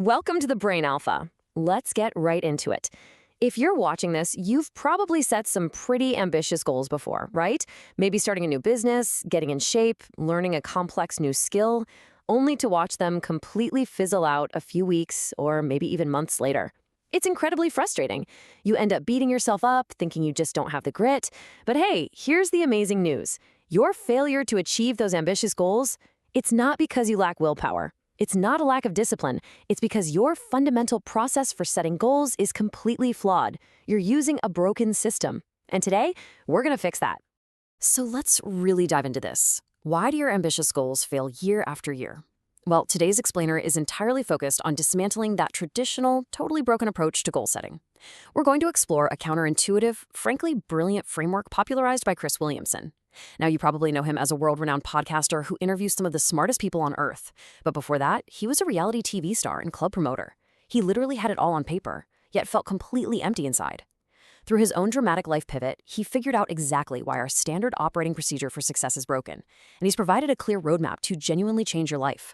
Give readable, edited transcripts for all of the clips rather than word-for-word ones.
Welcome to the Brain Alpha. Let's get right into it. If you're watching this, you've probably set some pretty ambitious goals before, right? Maybe starting a new business, getting in shape, learning a complex new skill, only to watch them completely fizzle out a few weeks or maybe even months later. It's incredibly frustrating. You end up beating yourself up, thinking you just don't have the grit. But hey, here's the amazing news. Your failure to achieve those ambitious goals, it's not because you lack willpower. It's not a lack of discipline. It's because your fundamental process for setting goals is completely flawed. You're using a broken system. And today, we're going to fix that. So let's really dive into this. Why do your ambitious goals fail year after year? Well, today's explainer is entirely focused on dismantling that traditional, totally broken approach to goal setting. We're going to explore a counterintuitive, frankly brilliant framework popularized by Chris Williamson. Now, you probably know him as a world-renowned podcaster who interviews some of the smartest people on Earth. But before that, he was a reality TV star and club promoter. He literally had it all on paper, yet felt completely empty inside. Through his own dramatic life pivot, he figured out exactly why our standard operating procedure for success is broken, and he's provided a clear roadmap to genuinely change your life.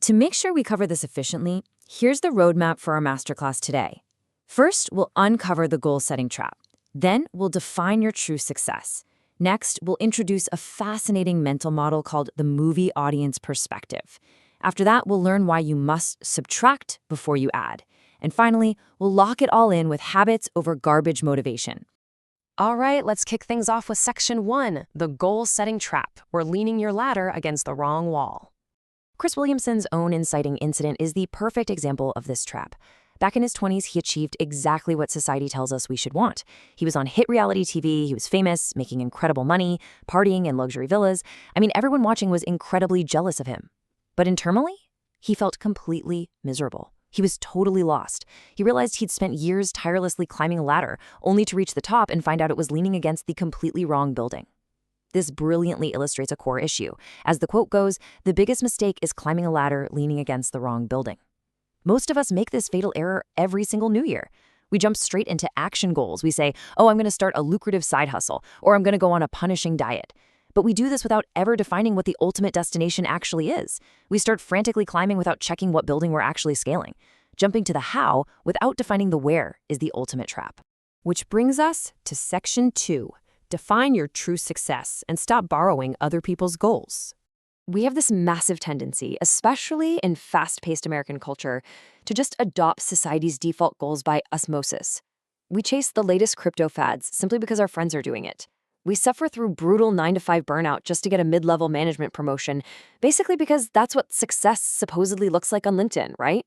To make sure we cover this efficiently, here's the roadmap for our masterclass today. First, we'll uncover the goal-setting trap. Then, we'll define your true success. Next, we'll introduce a fascinating mental model called the movie audience perspective. After that, we'll learn why you must subtract before you add. And finally, we'll lock it all in with habits over garbage motivation. All right, let's kick things off with Section 1, the goal-setting trap, or leaning your ladder against the wrong wall. Chris Williamson's own inciting incident is the perfect example of this trap. Back in his 20s, he achieved exactly what society tells us we should want. He was on hit reality TV, he was famous, making incredible money, partying in luxury villas. Everyone watching was incredibly jealous of him. But internally, he felt completely miserable. He was totally lost. He realized he'd spent years tirelessly climbing a ladder, only to reach the top and find out it was leaning against the completely wrong building. This brilliantly illustrates a core issue. As the quote goes, the biggest mistake is climbing a ladder leaning against the wrong building. Most of us make this fatal error every single New Year. We jump straight into action goals. We say, oh, I'm going to start a lucrative side hustle, or I'm going to go on a punishing diet. But we do this without ever defining what the ultimate destination actually is. We start frantically climbing without checking what building we're actually scaling. Jumping to the how without defining the where is the ultimate trap. Which brings us to Section 2. Define your true success and stop borrowing other people's goals. We have this massive tendency, especially in fast-paced American culture, to just adopt society's default goals by osmosis. We chase the latest crypto fads simply because our friends are doing it. We suffer through brutal 9-to-5 burnout just to get a mid-level management promotion, basically because that's what success supposedly looks like on LinkedIn, right?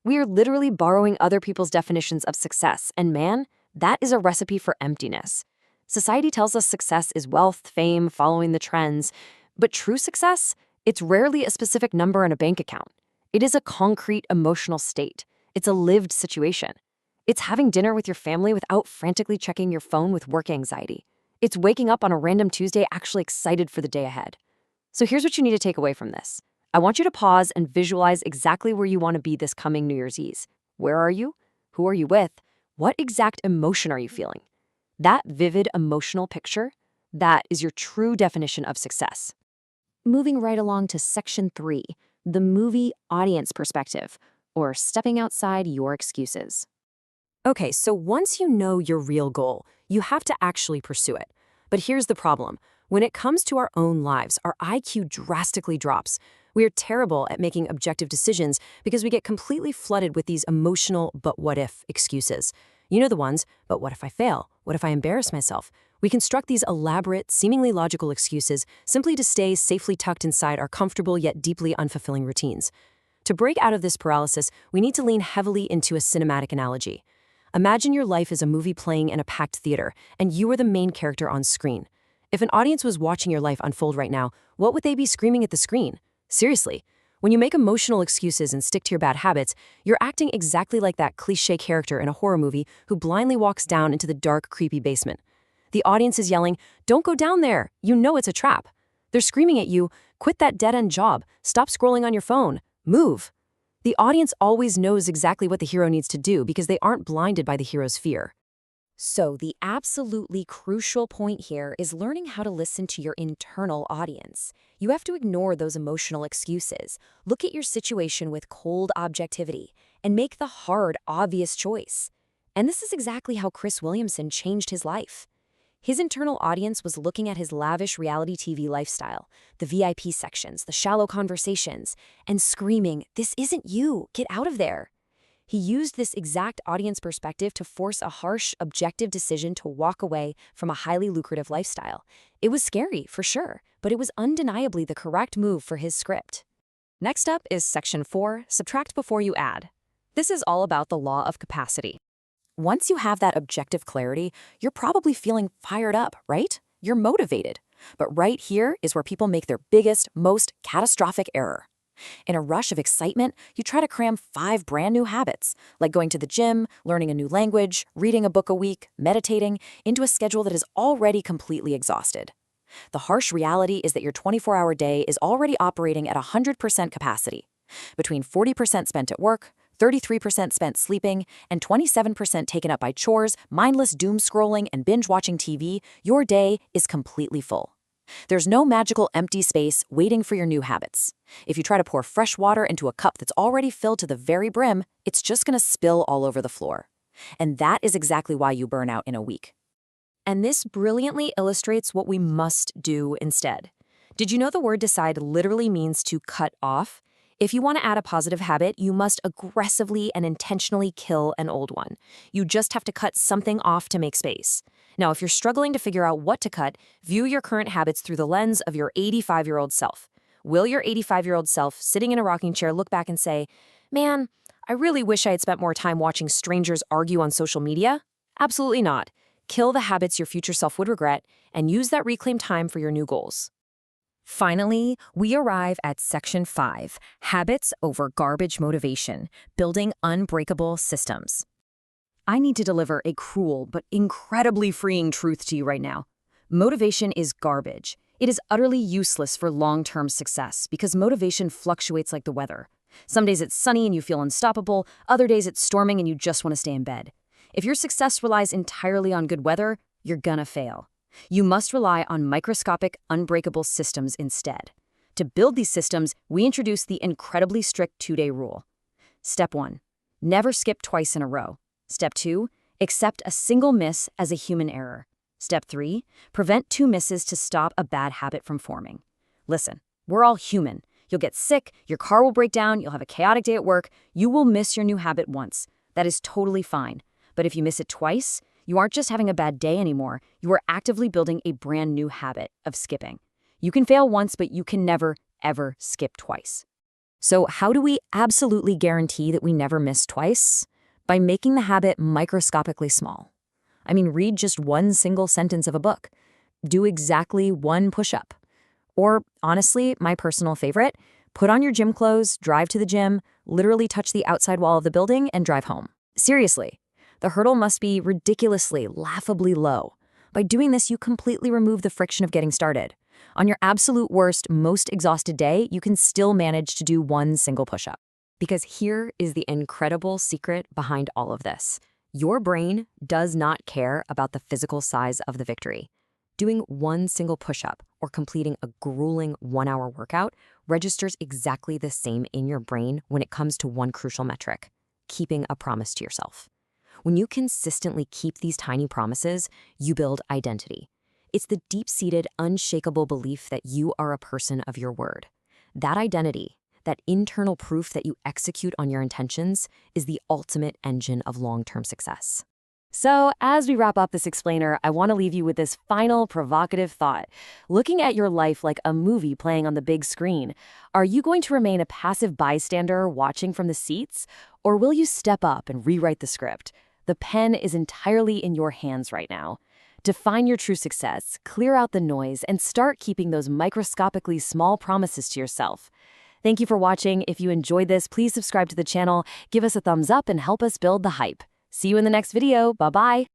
We are literally borrowing other people's definitions of success, and man, that is a recipe for emptiness. Society tells us success is wealth, fame, following the trends. But true success, it's rarely a specific number in a bank account. It is a concrete emotional state. It's a lived situation. It's having dinner with your family without frantically checking your phone with work anxiety. It's waking up on a random Tuesday actually excited for the day ahead. So here's what you need to take away from this. I want you to pause and visualize exactly where you want to be this coming New Year's Eve. Where are you? Who are you with? What exact emotion are you feeling? That vivid emotional picture, that is your true definition of success. Moving right along to Section 3, the movie audience perspective, or stepping outside your excuses. Okay, so once you know your real goal, you have to actually pursue it. But here's the problem. When it comes to our own lives, our IQ drastically drops. We are terrible at making objective decisions because we get completely flooded with these emotional but what if excuses. You know the ones, but what if I fail? What if I embarrass myself? We construct these elaborate, seemingly logical excuses simply to stay safely tucked inside our comfortable yet deeply unfulfilling routines. To break out of this paralysis, we need to lean heavily into a cinematic analogy. Imagine your life is a movie playing in a packed theater, and you are the main character on screen. If an audience was watching your life unfold right now, what would they be screaming at the screen? Seriously. When you make emotional excuses and stick to your bad habits, you're acting exactly like that cliché character in a horror movie who blindly walks down into the dark, creepy basement. The audience is yelling, "Don't go down there! You know it's a trap." They're screaming at you, "Quit that dead-end job! Stop scrolling on your phone! Move!" The audience always knows exactly what the hero needs to do because they aren't blinded by the hero's fear. So the absolutely crucial point here is learning how to listen to your internal audience. You have to ignore those emotional excuses, look at your situation with cold objectivity, and make the hard, obvious choice. And this is exactly how Chris Williamson changed his life. His internal audience was looking at his lavish reality TV lifestyle, the VIP sections, the shallow conversations, and screaming, "This isn't you, get out of there." He used this exact audience perspective to force a harsh, objective decision to walk away from a highly lucrative lifestyle. It was scary, for sure, but it was undeniably the correct move for his script. Next up is Section 4, Subtract Before You Add. This is all about the law of capacity. Once you have that objective clarity, you're probably feeling fired up, right? You're motivated. But right here is where people make their biggest, most catastrophic error. In a rush of excitement, you try to cram 5 brand new habits, like going to the gym, learning a new language, reading a book a week, meditating, into a schedule that is already completely exhausted. The harsh reality is that your 24-hour day is already operating at 100% capacity. Between 40% spent at work, 33% spent sleeping, and 27% taken up by chores, mindless doom scrolling, and binge-watching TV, your day is completely full. There's no magical empty space waiting for your new habits. If you try to pour fresh water into a cup that's already filled to the very brim, it's just going to spill all over the floor. And that is exactly why you burn out in a week. And this brilliantly illustrates what we must do instead. Did you know the word decide literally means to cut off? If you want to add a positive habit, you must aggressively and intentionally kill an old one. You just have to cut something off to make space. Now, if you're struggling to figure out what to cut, view your current habits through the lens of your 85-year-old self. Will your 85-year-old self, sitting in a rocking chair, look back and say, "Man, I really wish I had spent more time watching strangers argue on social media"? Absolutely not. Kill the habits your future self would regret and use that reclaimed time for your new goals. Finally, we arrive at Section 5, Habits over Garbage Motivation, Building Unbreakable Systems. I need to deliver a cruel but incredibly freeing truth to you right now. Motivation is garbage. It is utterly useless for long-term success because motivation fluctuates like the weather. Some days it's sunny and you feel unstoppable, other days it's storming and you just want to stay in bed. If your success relies entirely on good weather, you're gonna fail. You must rely on microscopic, unbreakable systems instead. To build these systems, we introduce the incredibly strict 2-day rule. Step 1, never skip twice in a row. Step 2, accept a single miss as a human error. Step 3, prevent 2 misses to stop a bad habit from forming. Listen, we're all human. You'll get sick, your car will break down, you'll have a chaotic day at work, you will miss your new habit once. That is totally fine. But if you miss it twice, you aren't just having a bad day anymore, you are actively building a brand new habit of skipping. You can fail once, but you can never, ever skip twice. So how do we absolutely guarantee that we never miss twice? By making the habit microscopically small. I mean, read just one single sentence of a book. Do exactly 1 push-up. Or, honestly, my personal favorite, put on your gym clothes, drive to the gym, literally touch the outside wall of the building, and drive home. Seriously. The hurdle must be ridiculously, laughably low. By doing this, you completely remove the friction of getting started. On your absolute worst, most exhausted day, you can still manage to do 1 single push-up. Because here is the incredible secret behind all of this. Your brain does not care about the physical size of the victory. Doing 1 single push-up or completing a grueling 1-hour workout registers exactly the same in your brain when it comes to one crucial metric: keeping a promise to yourself. When you consistently keep these tiny promises, you build identity. It's the deep-seated, unshakable belief that you are a person of your word. That identity, that internal proof that you execute on your intentions, is the ultimate engine of long-term success. So, as we wrap up this explainer, I want to leave you with this final provocative thought. Looking at your life like a movie playing on the big screen, are you going to remain a passive bystander watching from the seats? Or will you step up and rewrite the script? The pen is entirely in your hands right now. Define your true success, clear out the noise, and start keeping those microscopically small promises to yourself. Thank you for watching. If you enjoyed this, please subscribe to the channel, give us a thumbs up, and help us build the hype. See you in the next video. Bye-bye.